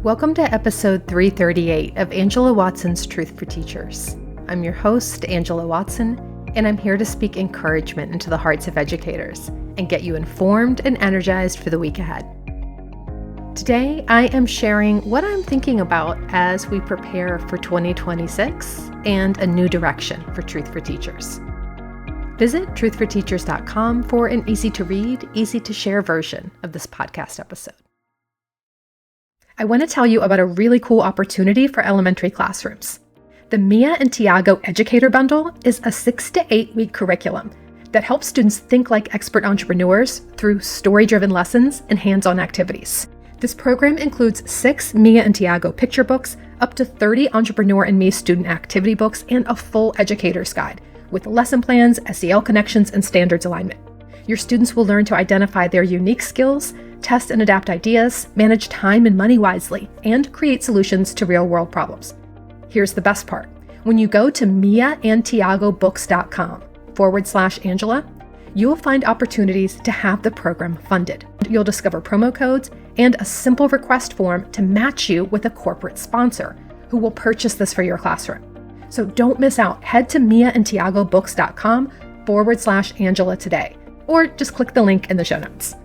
Welcome to episode 338 of Angela Watson's Truth for Teachers. I'm your host, Angela Watson, and I'm here to speak encouragement into the hearts of educators and get you informed and energized for the week ahead. Today, I am sharing what I'm thinking about as we prepare for 2026 and a new direction for Truth for Teachers. Visit truthforteachers.com for an easy-to-read, easy-to-share version of this podcast episode. I want to tell you about a really cool opportunity for elementary classrooms. The Mia and Tiago Educator Bundle is a 6 to 8 week curriculum that helps students think like expert entrepreneurs through story-driven lessons and hands-on activities. This program includes 6 Mia and Tiago picture books, up to 30 Entrepreneur and Me student activity books, and a full educator's guide with lesson plans, SEL connections, and standards alignment. Your students will learn to identify their unique skills, test and adapt ideas, manage time and money wisely, and create solutions to real-world problems. Here's the best part. When you go to miaandtiagobooks.com/Angela, you will find opportunities to have the program funded. You'll discover promo codes and a simple request form to match you with a corporate sponsor who will purchase this for your classroom. So don't miss out. Head to miaandtiagobooks.com/Angela today, or just click the link in the show notes.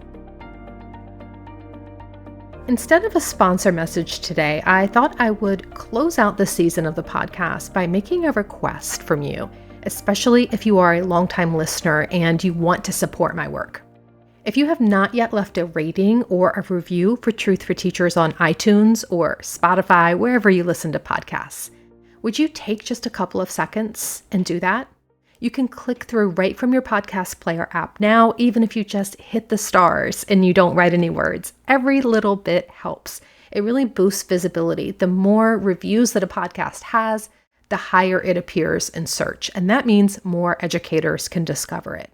Instead of a sponsor message today, I thought I would close out the season of the podcast by making a request from you, especially if you are a longtime listener and you want to support my work. If you have not yet left a rating or a review for Truth for Teachers on iTunes or Spotify, wherever you listen to podcasts, would you take just a couple of seconds and do that? You can click through right from your podcast player app now, even if you just hit the stars and you don't write any words. Every little bit helps. It really boosts visibility. The more reviews that a podcast has, the higher it appears in search. And that means more educators can discover it.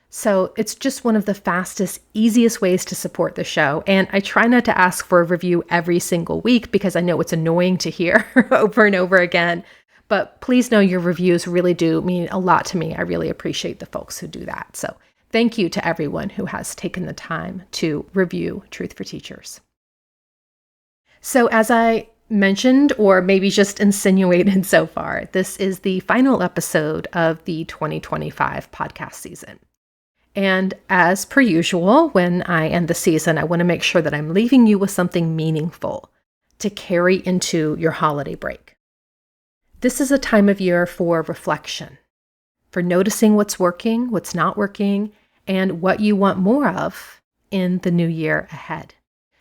So it's just one of the fastest, easiest ways to support the show. And I try not to ask for a review every single week because I know it's annoying to hear over and over again. But please know your reviews really do mean a lot to me. I really appreciate the folks who do that. So thank you to everyone who has taken the time to review Truth for Teachers. So as I mentioned, or maybe just insinuated so far, this is the final episode of the 2025 podcast season. And as per usual, when I end the season, I want to make sure that I'm leaving you with something meaningful to carry into your holiday break. This is a time of year for reflection, for noticing what's working, what's not working, and what you want more of in the new year ahead.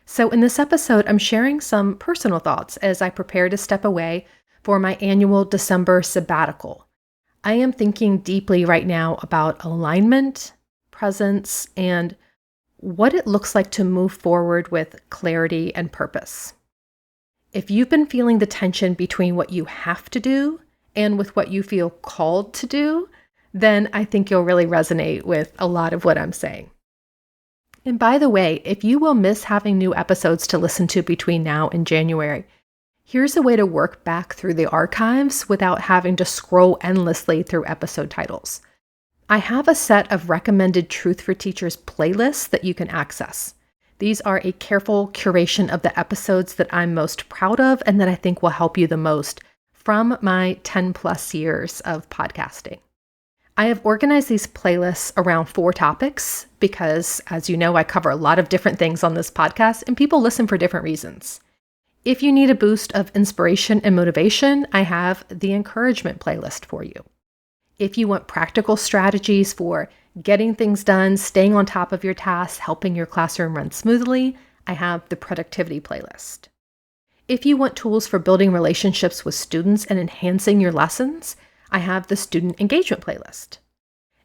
So in this episode, I'm sharing some personal thoughts as I prepare to step away for my annual December sabbatical. I am thinking deeply right now about alignment, presence, and what it looks like to move forward with clarity and purpose. If you've been feeling the tension between what you have to do and with what you feel called to do, then I think you'll really resonate with a lot of what I'm saying. And by the way, if you will miss having new episodes to listen to between now and January, here's a way to work back through the archives without having to scroll endlessly through episode titles. I have a set of recommended Truth for Teachers playlists that you can access. These are a careful curation of the episodes that I'm most proud of and that I think will help you the most from my 10 plus years of podcasting. I have organized these playlists around 4 topics because, as you know, I cover a lot of different things on this podcast and people listen for different reasons. If you need a boost of inspiration and motivation, I have the encouragement playlist for you. If you want practical strategies for getting things done, staying on top of your tasks, helping your classroom run smoothly, I have the productivity playlist. If you want tools for building relationships with students and enhancing your lessons, I have the student engagement playlist.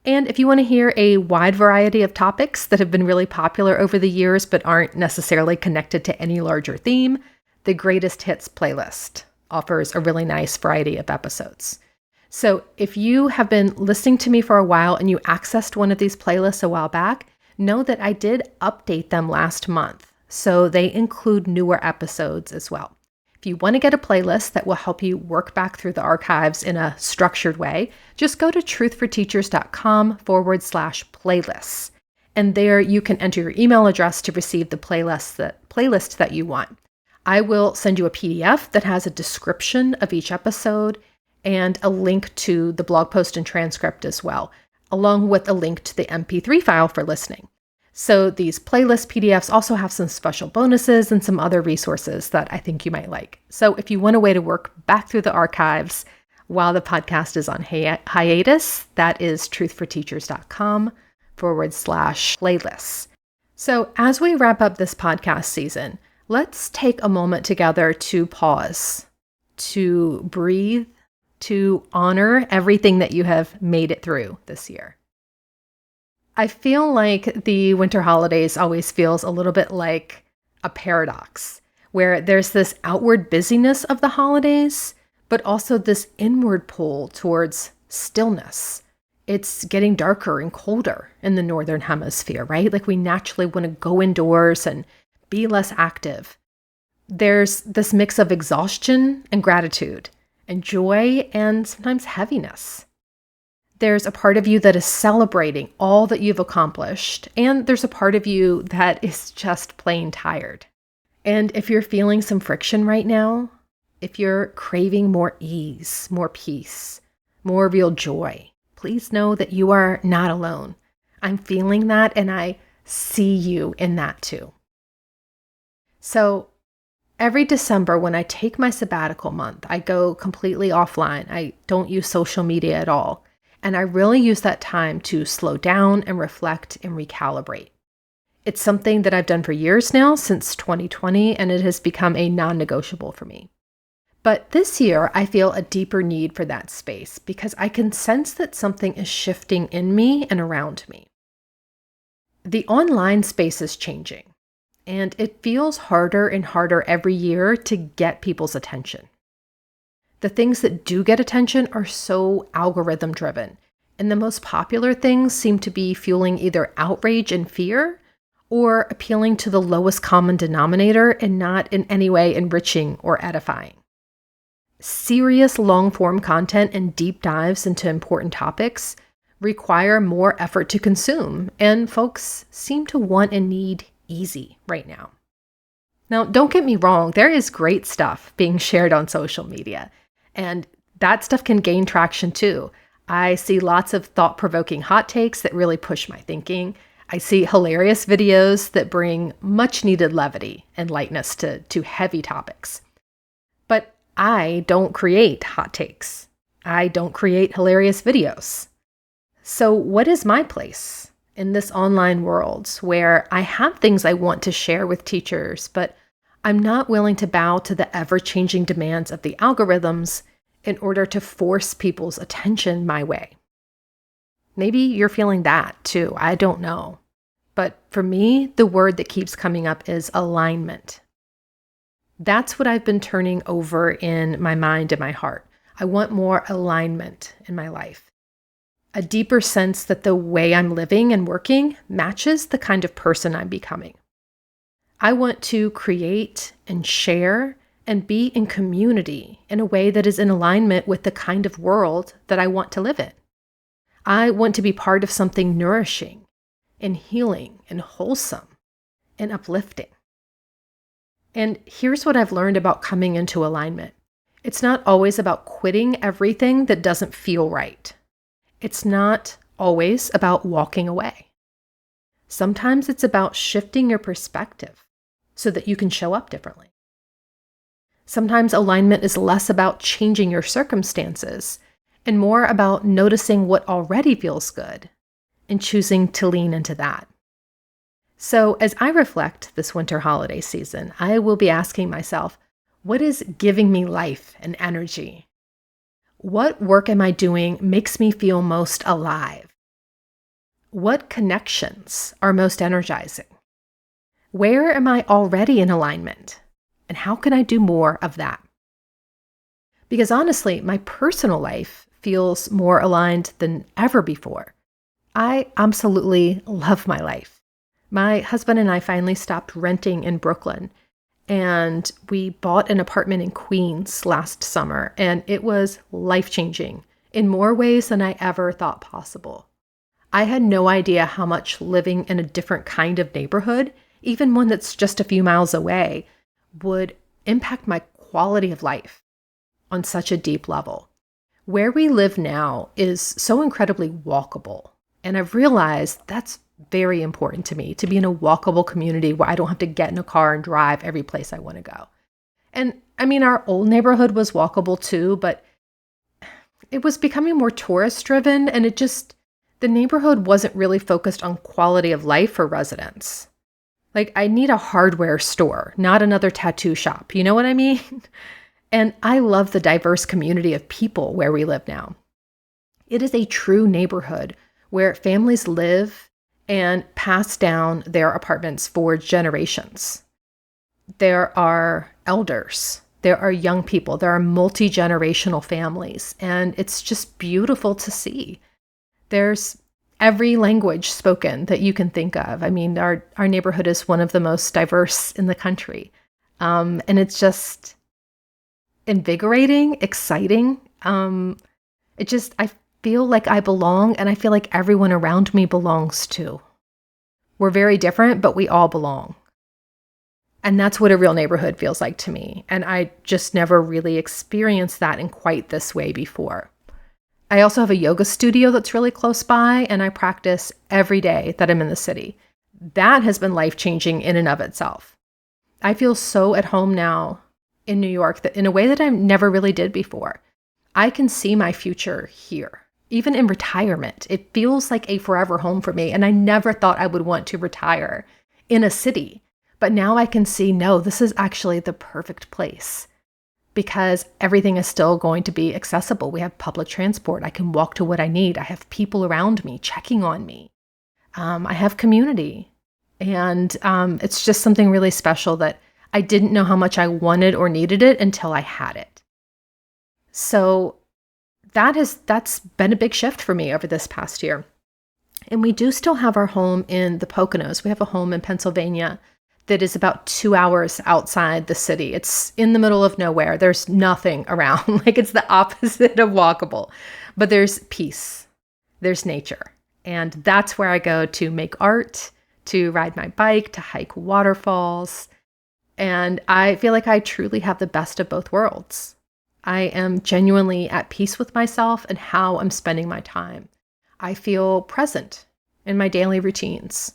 And if you want to hear a wide variety of topics that have been really popular over the years but aren't necessarily connected to any larger theme, the Greatest Hits playlist offers a really nice variety of episodes. So if you have been listening to me for a while and you accessed one of these playlists a while back, know that I did update them last month. So they include newer episodes as well. If you want to get a playlist that will help you work back through the archives in a structured way, just go to truthforteachers.com/playlists. And there you can enter your email address to receive the playlist that you want. I will send you a PDF that has a description of each episode and a link to the blog post and transcript as well, along with a link to the MP3 file for listening. So these playlist PDFs also have some special bonuses and some other resources that I think you might like. So if you want a way to work back through the archives while the podcast is on hiatus, that is truthforteachers.com/playlists. So as we wrap up this podcast season, let's take a moment together to pause, to breathe, to honor everything that you have made it through this year. I feel like the winter holidays always feels a little bit like a paradox, where there's this outward busyness of the holidays, but also this inward pull towards stillness. It's getting darker and colder in the Northern Hemisphere, right? Like we naturally want to go indoors and be less active. There's this mix of exhaustion and gratitude, and joy and sometimes heaviness. There's a part of you that is celebrating all that you've accomplished, and there's a part of you that is just plain tired. And if you're feeling some friction right now, if you're craving more ease, more peace, more real joy, please know that you are not alone. I'm feeling that, and I see you in that too. So every December when I take my sabbatical month, I go completely offline. I don't use social media at all. And I really use that time to slow down and reflect and recalibrate. It's something that I've done for years now, since 2020, and it has become a non-negotiable for me. But this year, I feel a deeper need for that space because I can sense that something is shifting in me and around me. The online space is changing, and it feels harder and harder every year to get people's attention. The things that do get attention are so algorithm driven, and the most popular things seem to be fueling either outrage and fear or appealing to the lowest common denominator and not in any way enriching or edifying. Serious long-form content and deep dives into important topics require more effort to consume, and folks seem to want and need easy right now. Now, don't get me wrong, there is great stuff being shared on social media. And that stuff can gain traction too. I see lots of thought-provoking hot takes that really push my thinking. I see hilarious videos that bring much-needed levity and lightness to heavy topics. But I don't create hot takes. I don't create hilarious videos. So what is my place in this online world where I have things I want to share with teachers, but I'm not willing to bow to the ever-changing demands of the algorithms in order to force people's attention my way? Maybe you're feeling that too. I don't know. But for me, the word that keeps coming up is alignment. That's what I've been turning over in my mind and my heart. I want more alignment in my life. A deeper sense that the way I'm living and working matches the kind of person I'm becoming. I want to create and share and be in community in a way that is in alignment with the kind of world that I want to live in. I want to be part of something nourishing and healing and wholesome and uplifting. And here's what I've learned about coming into alignment. It's not always about quitting everything that doesn't feel right. It's not always about walking away. Sometimes it's about shifting your perspective so that you can show up differently. Sometimes alignment is less about changing your circumstances and more about noticing what already feels good and choosing to lean into that. So as I reflect this winter holiday season, I will be asking myself, what is giving me life and energy? What work am I doing makes me feel most alive? What connections are most energizing? Where am I already in alignment? And how can I do more of that? Because honestly, my personal life feels more aligned than ever before. I absolutely love my life. My husband and I finally stopped renting in Brooklyn, and we bought an apartment in Queens last summer, and it was life-changing in more ways than I ever thought possible. I had no idea how much living in a different kind of neighborhood, even one that's just a few miles away, would impact my quality of life on such a deep level. Where we live now is so incredibly walkable. And I've realized that's very important to me, to be in a walkable community where I don't have to get in a car and drive every place I want to go. And I mean, our old neighborhood was walkable too, but it was becoming more tourist driven, and the neighborhood wasn't really focused on quality of life for residents. Like, I need a hardware store, not another tattoo shop. You know what I mean? And I love the diverse community of people where we live now. It is a true neighborhood where families live and pass down their apartments for generations. There are elders, there are young people, there are multi-generational families, and it's just beautiful to see. There's every language spoken that you can think of. I mean, our neighborhood is one of the most diverse in the country. And it's just invigorating, exciting. I feel like I belong, and I feel like everyone around me belongs too. We're very different, but we all belong. And that's what a real neighborhood feels like to me. And I just never really experienced that in quite this way before. I also have a yoga studio that's really close by, and I practice every day that I'm in the city. That has been life-changing in and of itself. I feel so at home now in New York that in a way that I never really did before. I can see my future here. Even in retirement, it feels like a forever home for me. And I never thought I would want to retire in a city. But now I can see, no, this is actually the perfect place because everything is still going to be accessible. We have public transport. I can walk to what I need. I have people around me checking on me. I have community. And it's just something really special that I didn't know how much I wanted or needed it until I had it. So that's been a big shift for me over this past year. And we do still have our home in the Poconos. We have a home in Pennsylvania that is about 2 hours outside the city. It's in the middle of nowhere. There's nothing around. Like, it's the opposite of walkable. But there's peace. There's nature. And that's where I go to make art, to ride my bike, to hike waterfalls. And I feel like I truly have the best of both worlds. I am genuinely at peace with myself and how I'm spending my time. I feel present in my daily routines.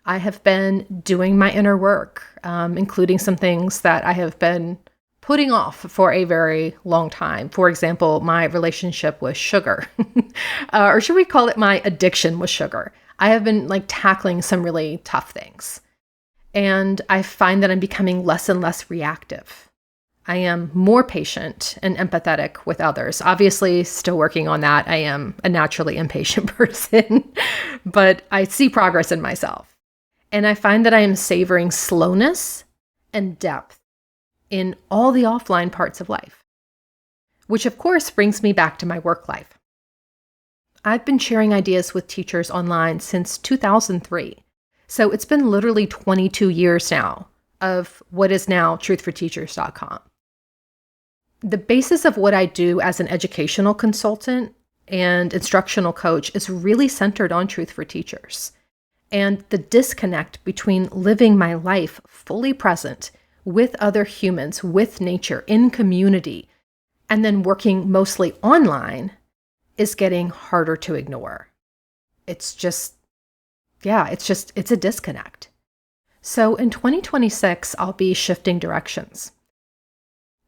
I have been doing my inner work, including some things that I have been putting off for a very long time. For example, my relationship with sugar, or should we call it my addiction with sugar? I have been tackling some really tough things. And I find that I'm becoming less and less reactive. I am more patient and empathetic with others. Obviously, still working on that. I am a naturally impatient person, but I see progress in myself. And I find that I am savoring slowness and depth in all the offline parts of life, which of course brings me back to my work life. I've been sharing ideas with teachers online since 2003. So it's been literally 22 years now of what is now truthforteachers.com. The basis of what I do as an educational consultant and instructional coach is really centered on Truth for Teachers and the disconnect between living my life fully present with other humans, with nature, in community, and then working mostly online is getting harder to ignore. It's a disconnect. So in 2026, I'll be shifting directions.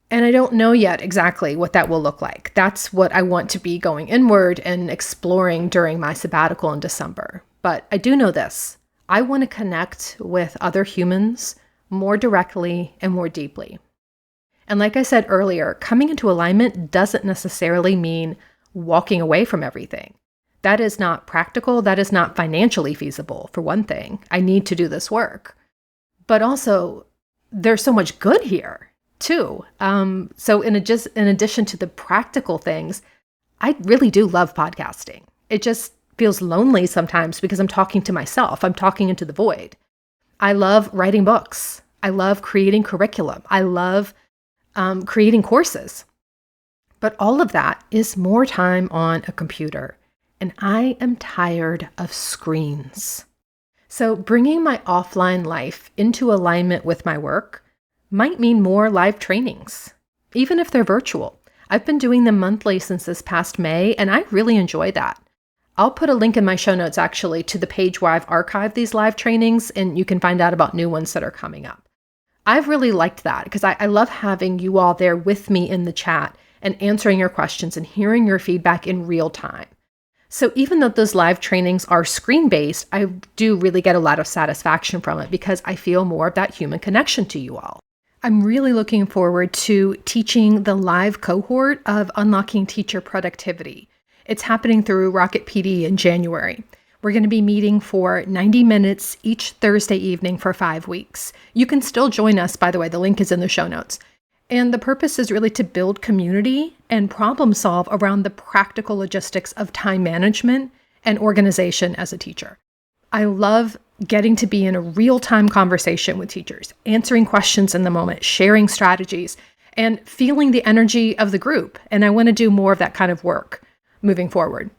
And I don't know yet exactly what that will look like. That's what I want to be going inward and exploring during my sabbatical in December. But I do know this. I want to connect with other humans more directly and more deeply. And like I said earlier, coming into alignment doesn't necessarily mean walking away from everything. That is not practical. That is not financially feasible, for one thing. I need to do this work. But also, there's so much good here, too. So in addition to the practical things, I really do love podcasting. It just feels lonely sometimes because I'm talking to myself. I'm talking into the void. I love writing books. I love creating curriculum. I love creating courses. But all of that is more time on a computer. And I am tired of screens. So bringing my offline life into alignment with my work might mean more live trainings, even if they're virtual. I've been doing them monthly since this past May, and I really enjoy that. I'll put a link in my show notes actually to the page where I've archived these live trainings, and you can find out about new ones that are coming up. I've really liked that because I love having you all there with me in the chat and answering your questions and hearing your feedback in real time. So even though those live trainings are screen-based, I do really get a lot of satisfaction from it because I feel more of that human connection to you all. I'm really looking forward to teaching the live cohort of Unlocking Teacher Productivity. It's happening through Rocket PD in January. We're going to be meeting for 90 minutes each Thursday evening for 5 weeks. You can still join us, by the way, the link is in the show notes. And the purpose is really to build community and problem solve around the practical logistics of time management and organization as a teacher. I love getting to be in a real-time conversation with teachers, answering questions in the moment, sharing strategies, and feeling the energy of the group. And I want to do more of that kind of work moving forward.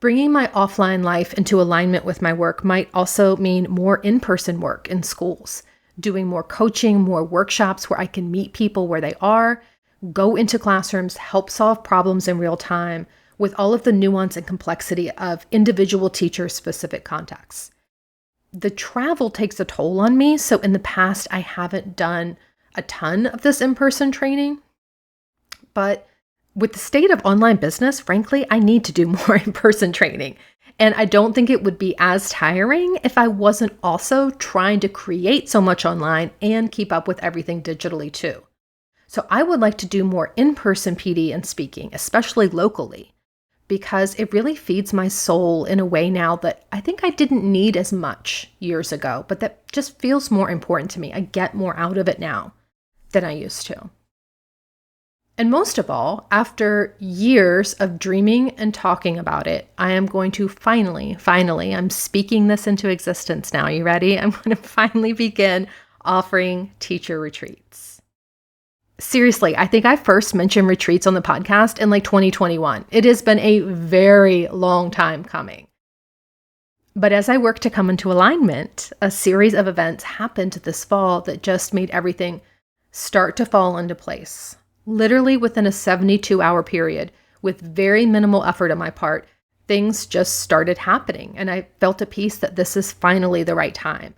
Bringing my offline life into alignment with my work might also mean more in-person work in schools, doing more coaching, more workshops where I can meet people where they are, go into classrooms, help solve problems in real time with all of the nuance and complexity of individual teacher-specific contexts. The travel takes a toll on me, so in the past, I haven't done a ton of this in-person training, but with the state of online business, frankly, I need to do more in-person training. And I don't think it would be as tiring if I wasn't also trying to create so much online and keep up with everything digitally too. So I would like to do more in-person PD and speaking, especially locally, because it really feeds my soul in a way now that I think I didn't need as much years ago, but that just feels more important to me. I get more out of it now than I used to. And most of all, after years of dreaming and talking about it, I am going to finally, I'm speaking this into existence now. You ready? I'm going to finally begin offering teacher retreats. Seriously, I think I first mentioned retreats on the podcast in like 2021. It has been a very long time coming. But as I work to come into alignment, a series of events happened this fall that just made everything start to fall into place. Literally within a 72-hour period, with very minimal effort on my part, things just started happening, and I felt at peace that this is finally the right time.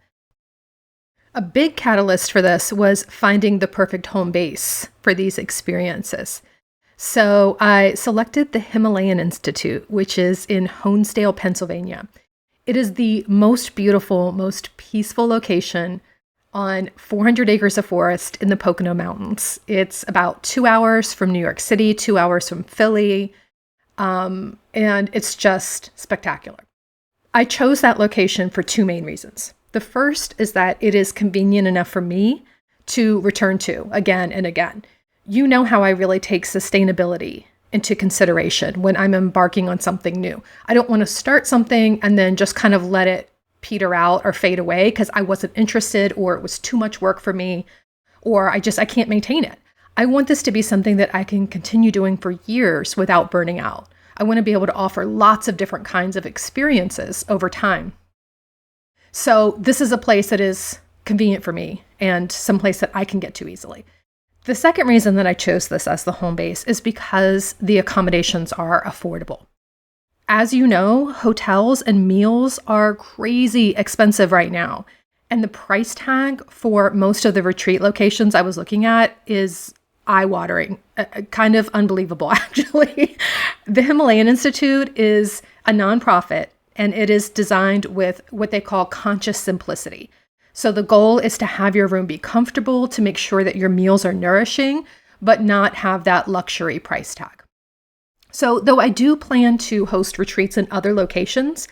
A big catalyst for this was finding the perfect home base for these experiences. So I selected the Himalayan Institute, which is in Honesdale, Pennsylvania. It is the most beautiful, most peaceful location on 400 acres of forest in the Pocono Mountains. It's about 2 hours from New York City, 2 hours from Philly, and it's just spectacular. I chose that location for two main reasons. The first is that it is convenient enough for me to return to again and again. You know how I really take sustainability into consideration when I'm embarking on something new. I don't want to start something and then just kind of let it peter out or fade away because I wasn't interested or it was too much work for me or I can't maintain it. I want this to be something that I can continue doing for years without burning out. I want to be able to offer lots of different kinds of experiences over time. So this is a place that is convenient for me and some place that I can get to easily. The second reason that I chose this as the home base is because the accommodations are affordable. As you know, hotels and meals are crazy expensive right now. And the price tag for most of the retreat locations I was looking at is eye-watering, kind of unbelievable, actually. The Himalayan Institute is a nonprofit, and it is designed with what they call conscious simplicity. So the goal is to have your room be comfortable, to make sure that your meals are nourishing, but not have that luxury price tag. So though I do plan to host retreats in other locations,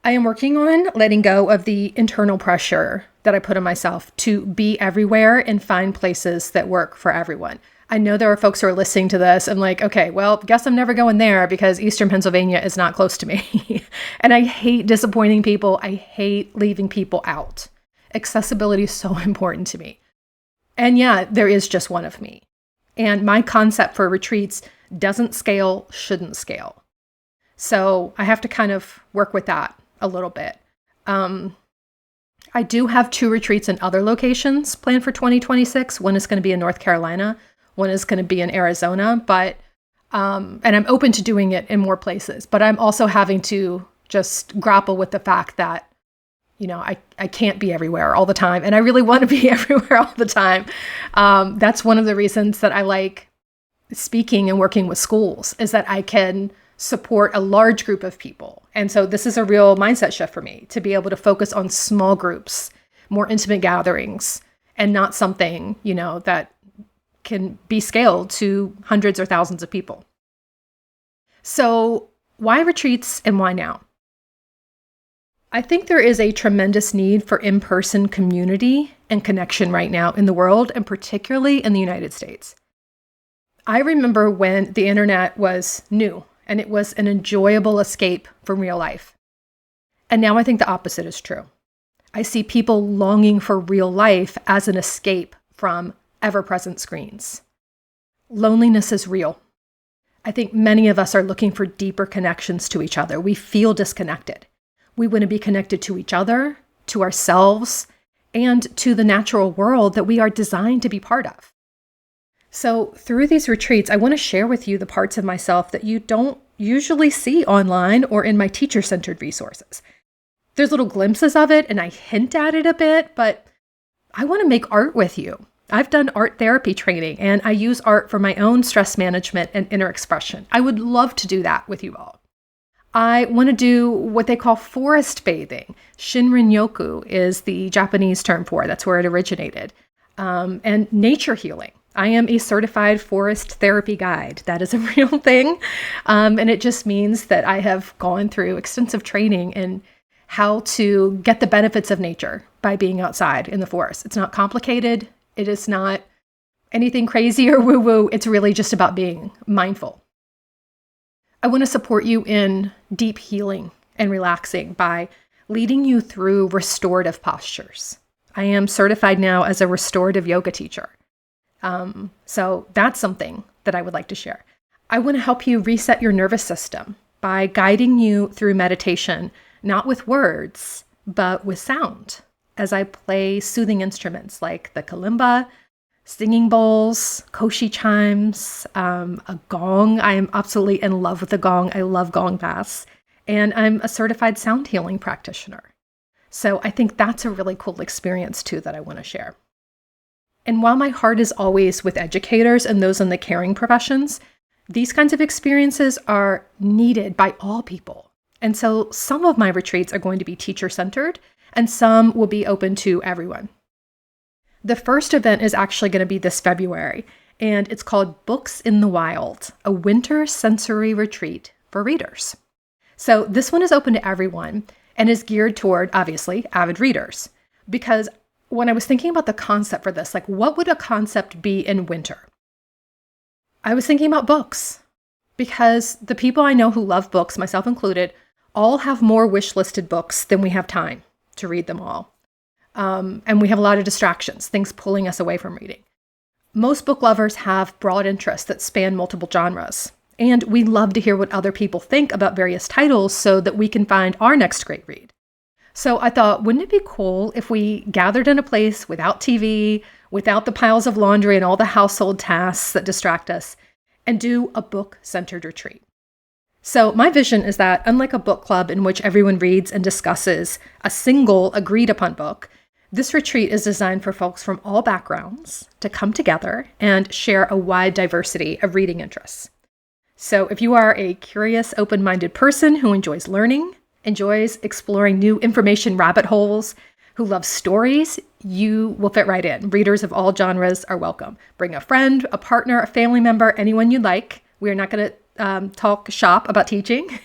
I am working on letting go of the internal pressure that I put on myself to be everywhere and find places that work for everyone. I know there are folks who are listening to this and like, okay, well, guess I'm never going there because Eastern Pennsylvania is not close to me. And I hate disappointing people. I hate leaving people out. Accessibility is so important to me. And yeah, there is just one of me. And my concept for retreats doesn't scale, shouldn't scale. So I have to kind of work with that a little bit. I I do have 2 retreats in other locations planned for 2026. One is going to be in North Carolina. One is going to be in Arizona, and I'm open to doing it in more places, but I'm also having to just grapple with the fact that, I can't be everywhere all the time, and I really want to be everywhere all the time. That's one of the reasons that I like speaking and working with schools, is that I can support a large group of people. And so this is a real mindset shift for me, to be able to focus on small groups, more intimate gatherings, and not something, that can be scaled to hundreds or thousands of people. So why retreats and why now? I think there is a tremendous need for in-person community and connection right now in the world, and particularly in the United States. I remember when the internet was new and it was an enjoyable escape from real life. And now I think the opposite is true. I see people longing for real life as an escape from ever-present screens. Loneliness is real. I think many of us are looking for deeper connections to each other. We feel disconnected. We want to be connected to each other, to ourselves, and to the natural world that we are designed to be part of. So through these retreats, I want to share with you the parts of myself that you don't usually see online or in my teacher-centered resources. There's little glimpses of it, and I hint at it a bit, but I want to make art with you. I've done art therapy training, and I use art for my own stress management and inner expression. I would love to do that with you all. I want to do what they call forest bathing. Shinrin-yoku is the Japanese term for it. That's where it originated. And nature healing. I am a certified forest therapy guide. That is a real thing. And it just means that I have gone through extensive training in how to get the benefits of nature by being outside in the forest. It's not complicated. It is not anything crazy or woo-woo. It's really just about being mindful. I want to support you in deep healing and relaxing by leading you through restorative postures. I am certified now as a restorative yoga teacher. So that's something that I would like to share. I want to help you reset your nervous system by guiding you through meditation, not with words, but with sound, as I play soothing instruments like the kalimba, singing bowls, koshi chimes, a gong. I am absolutely in love with the gong. I love gong baths. And I'm a certified sound healing practitioner. So I think that's a really cool experience too that I want to share. And while my heart is always with educators and those in the caring professions, these kinds of experiences are needed by all people. And so some of my retreats are going to be teacher-centered, and some will be open to everyone. The first event is actually going to be this February, and it's called Books in the Wild, a winter sensory retreat for readers. So this one is open to everyone and is geared toward, obviously, avid readers. Because when I was thinking about the concept for this, like what would a concept be in winter? I was thinking about books, because the people I know who love books, myself included, all have more wish-listed books than we have time to read them all. And we have a lot of distractions, things pulling us away from reading. Most book lovers have broad interests that span multiple genres, and we love to hear what other people think about various titles so that we can find our next great read. So I thought, wouldn't it be cool if we gathered in a place without TV, without the piles of laundry and all the household tasks that distract us, and do a book-centered retreat? So my vision is that, unlike a book club in which everyone reads and discusses a single agreed-upon book, this retreat is designed for folks from all backgrounds to come together and share a wide diversity of reading interests. So if you are a curious, open-minded person who enjoys learning, enjoys exploring new information rabbit holes, who loves stories, you will fit right in. Readers of all genres are welcome. Bring a friend, a partner, a family member, anyone you'd like. We are not going to talk shop about teaching,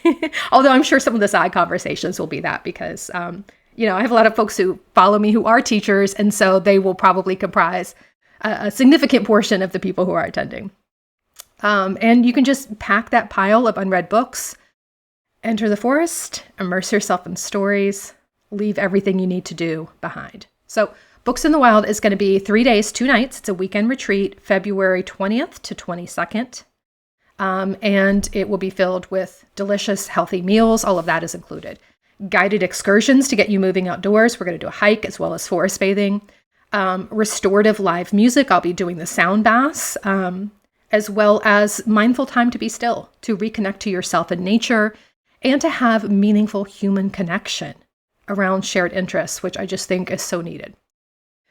although I'm sure some of the side conversations will be that because, I have a lot of folks who follow me who are teachers, and so they will probably comprise a significant portion of the people who are attending. And you can just pack that pile of unread books, enter the forest, immerse yourself in stories, leave everything you need to do behind. So Books in the Wild is going to be 3 days, 2 nights. It's a weekend retreat, February 20th to 22nd. And it will be filled with delicious, healthy meals. All of that is included. guided excursions to get you moving outdoors. We're going to do a hike as well as forest bathing. Restorative live music. I'll be doing the sound baths, as well as mindful time to be still, to reconnect to yourself and nature, and to have meaningful human connection around shared interests, which I just think is so needed.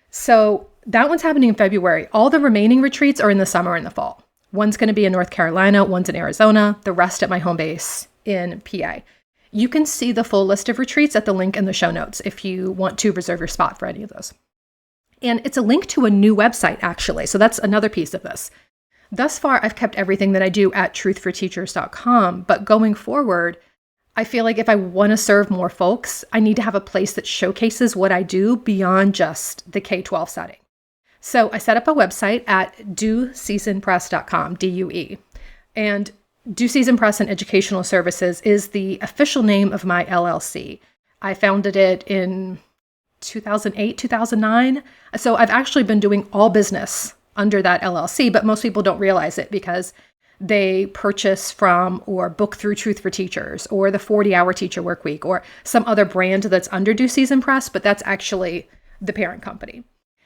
So that one's happening in February. All the remaining retreats are in the summer and the fall. One's going to be in North Carolina, one's in Arizona, the rest at my home base in PA. You can see the full list of retreats at the link in the show notes if you want to reserve your spot for any of those. And it's a link to a new website, actually. So that's another piece of this. Thus far, I've kept everything that I do at truthforteachers.com, but going forward, I feel like if I want to serve more folks, I need to have a place that showcases what I do beyond just the K-12 setting. So I set up a website at dueseasonpress.com, D-U-E. And Due Season Press and Educational Services is the official name of my LLC. I founded it in 2008, 2009. So I've actually been doing all business under that LLC, but most people don't realize it because they purchase from or book through Truth for Teachers or the 40-Hour Teacher Workweek or some other brand that's under Due Season Press, but that's actually the parent company.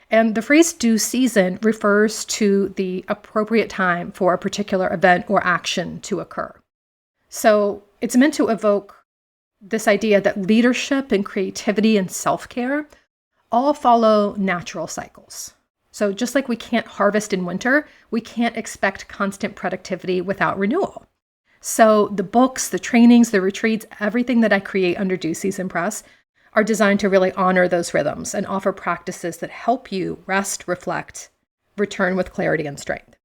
And the phrase due season refers to the appropriate time for a particular event or action to occur. So it's meant to evoke this idea that leadership and creativity and self-care all follow natural cycles. So just like we can't harvest in winter, we can't expect constant productivity without renewal. So the books, the trainings, the retreats, everything that I create under Due Season Press are designed to really honor those rhythms and offer practices that help you rest, reflect, return with clarity and strength.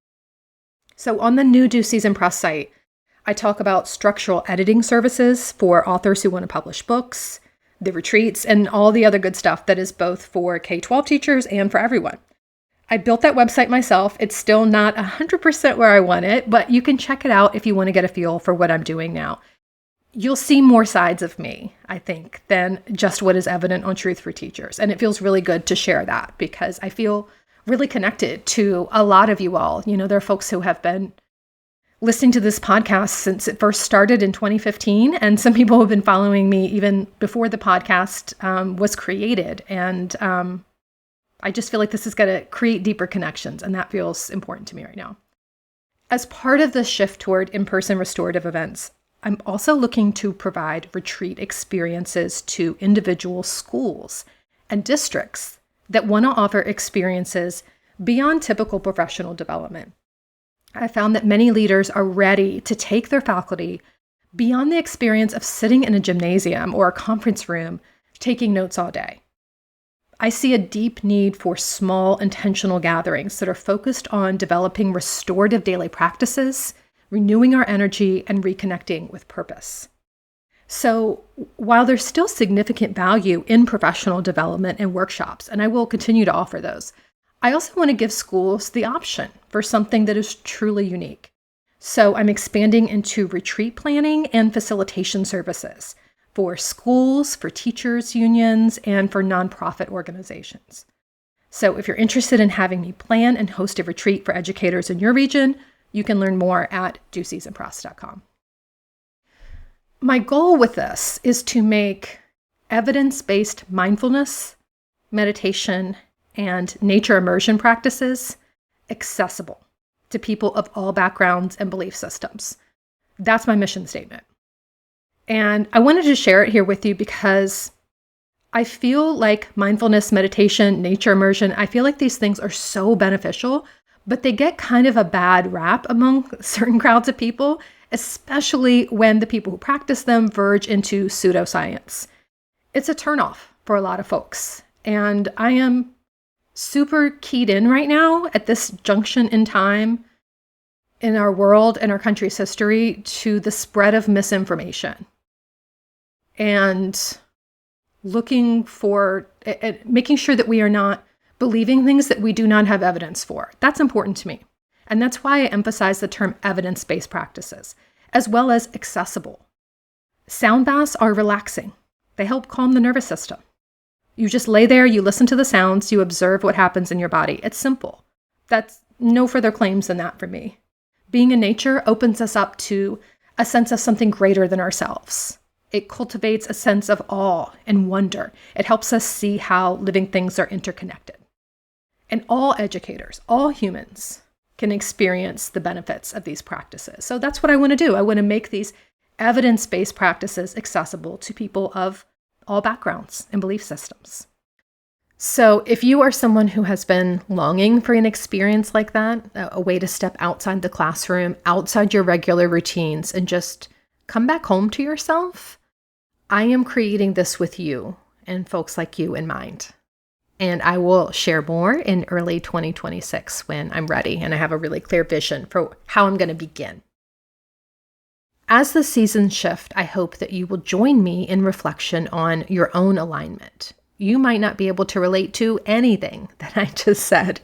So on the new Due Season Press site, I talk about structural editing services for authors who want to publish books, the retreats, and all the other good stuff that is both for K-12 teachers and for everyone. I built that website myself. It's still not 100% where I want it, but you can check it out if you want to get a feel for what I'm doing now. You'll see more sides of me, I think, than just what is evident on Truth for Teachers. And it feels really good to share that because I feel really connected to a lot of you all. You know, there are folks who have been listening to this podcast since it first started in 2015. And some people have been following me even before the podcast was created. And I just feel like this is going to create deeper connections. And that feels important to me right now. As part of the shift toward in-person restorative events, I'm also looking to provide retreat experiences to individual schools and districts that want to offer experiences beyond typical professional development. I found that many leaders are ready to take their faculty beyond the experience of sitting in a gymnasium or a conference room taking notes all day. I see a deep need for small, intentional gatherings that are focused on developing restorative daily practices, renewing our energy, and reconnecting with purpose. So while there's still significant value in professional development and workshops, and I will continue to offer those, I also want to give schools the option for something that is truly unique. So I'm expanding into retreat planning and facilitation services for schools, for teachers' unions, and for nonprofit organizations. So if you're interested in having me plan and host a retreat for educators in your region, you can learn more at dueseasonpress.com. My goal with this is to make evidence-based mindfulness, meditation, and nature immersion practices accessible to people of all backgrounds and belief systems. That's my mission statement. And I wanted to share it here with you because I feel like mindfulness, meditation, nature immersion, I feel like these things are so beneficial, but they get kind of a bad rap among certain crowds of people, especially when the people who practice them verge into pseudoscience. It's a turnoff for a lot of folks. And I am super keyed in right now at this junction in time in our world and our country's history to the spread of misinformation and looking for, making sure that we are not believing things that we do not have evidence for. That's important to me. And that's why I emphasize the term evidence-based practices, as well as accessible. Sound baths are relaxing. They help calm the nervous system. You just lay there, you listen to the sounds, you observe what happens in your body. It's simple. That's no further claims than that for me. Being in nature opens us up to a sense of something greater than ourselves. It cultivates a sense of awe and wonder. It helps us see how living things are interconnected. And all educators, all humans, can experience the benefits of these practices. So that's what I want to do. I want to make these evidence-based practices accessible to people of all backgrounds and belief systems. So if you are someone who has been longing for an experience like that, a way to step outside the classroom, outside your regular routines, and just come back home to yourself, I am creating this with you and folks like you in mind. And I will share more in early 2026 when I'm ready and I have a really clear vision for how I'm going to begin. As the seasons shift, I hope that you will join me in reflection on your own alignment. You might not be able to relate to anything that I just said.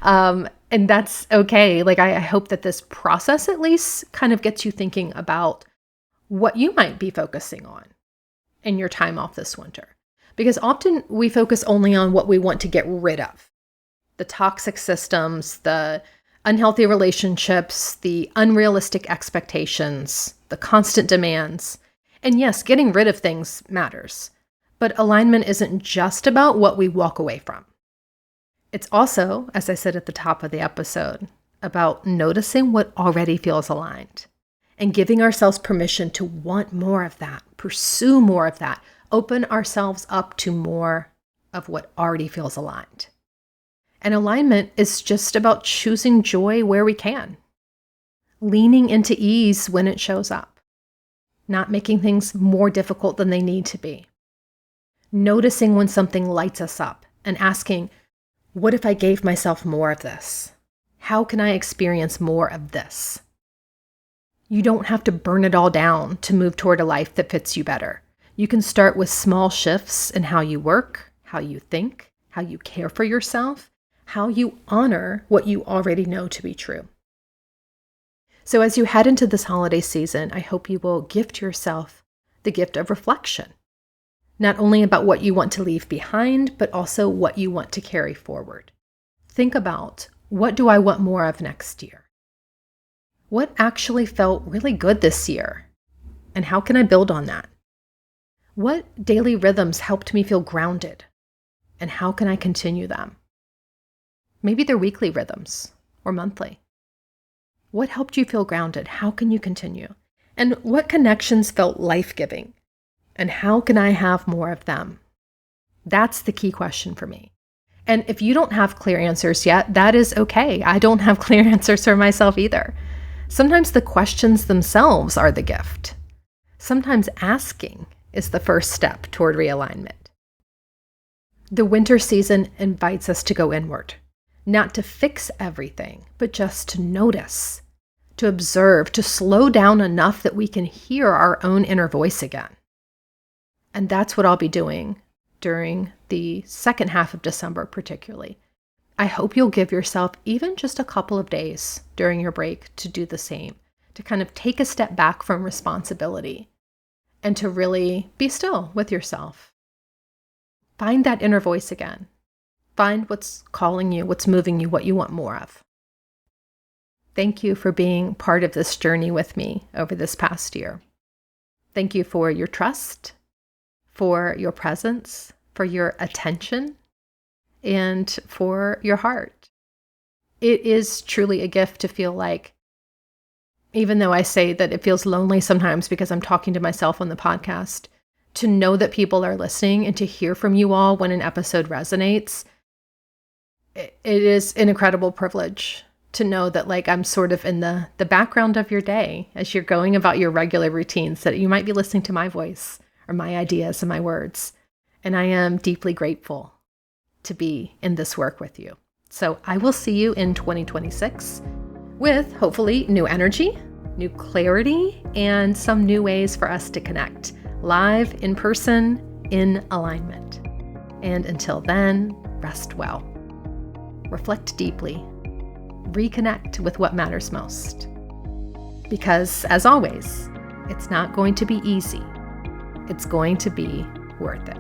And that's okay. I hope that this process at least kind of gets you thinking about what you might be focusing on in your time off this winter. Because often we focus only on what we want to get rid of. The toxic systems, the unhealthy relationships, the unrealistic expectations, the constant demands. And yes, getting rid of things matters. But alignment isn't just about what we walk away from. It's also, as I said at the top of the episode, about noticing what already feels aligned and giving ourselves permission to want more of that, pursue more of that, open ourselves up to more of what already feels aligned. And alignment is just about choosing joy where we can, leaning into ease when it shows up, not making things more difficult than they need to be, noticing when something lights us up and asking, what if I gave myself more of this? How can I experience more of this? You don't have to burn it all down to move toward a life that fits you better. You can start with small shifts in how you work, how you think, how you care for yourself, how you honor what you already know to be true. So as you head into this holiday season, I hope you will gift yourself the gift of reflection, not only about what you want to leave behind, but also what you want to carry forward. Think about, what do I want more of next year? What actually felt really good this year? And how can I build on that? What daily rhythms helped me feel grounded? And how can I continue them? Maybe they're weekly rhythms or monthly. What helped you feel grounded? How can you continue? And what connections felt life-giving? And how can I have more of them? That's the key question for me. And if you don't have clear answers yet, that is okay. I don't have clear answers for myself either. Sometimes the questions themselves are the gift. Sometimes asking is the first step toward realignment. The winter season invites us to go inward, not to fix everything, but just to notice, to observe, to slow down enough that we can hear our own inner voice again. And that's what I'll be doing during the second half of December, particularly. I hope you'll give yourself even just a couple of days during your break to do the same, to kind of take a step back from responsibility and to really be still with yourself. Find that inner voice again. Find what's calling you, what's moving you, what you want more of. Thank you for being part of this journey with me over this past year. Thank you for your trust, for your presence, for your attention, and for your heart. It is truly a gift to feel like, even though I say that it feels lonely sometimes because I'm talking to myself on the podcast, to know that people are listening and to hear from you all when an episode resonates, it is an incredible privilege to know that I'm sort of in the background of your day as you're going about your regular routines, that you might be listening to my voice or my ideas and my words. And I am deeply grateful to be in this work with you. So I will see you in 2026 with hopefully new energy, new clarity, and some new ways for us to connect live, in person, in alignment. And until then, rest well. Reflect deeply. Reconnect with what matters most. Because, as always, it's not going to be easy. It's going to be worth it.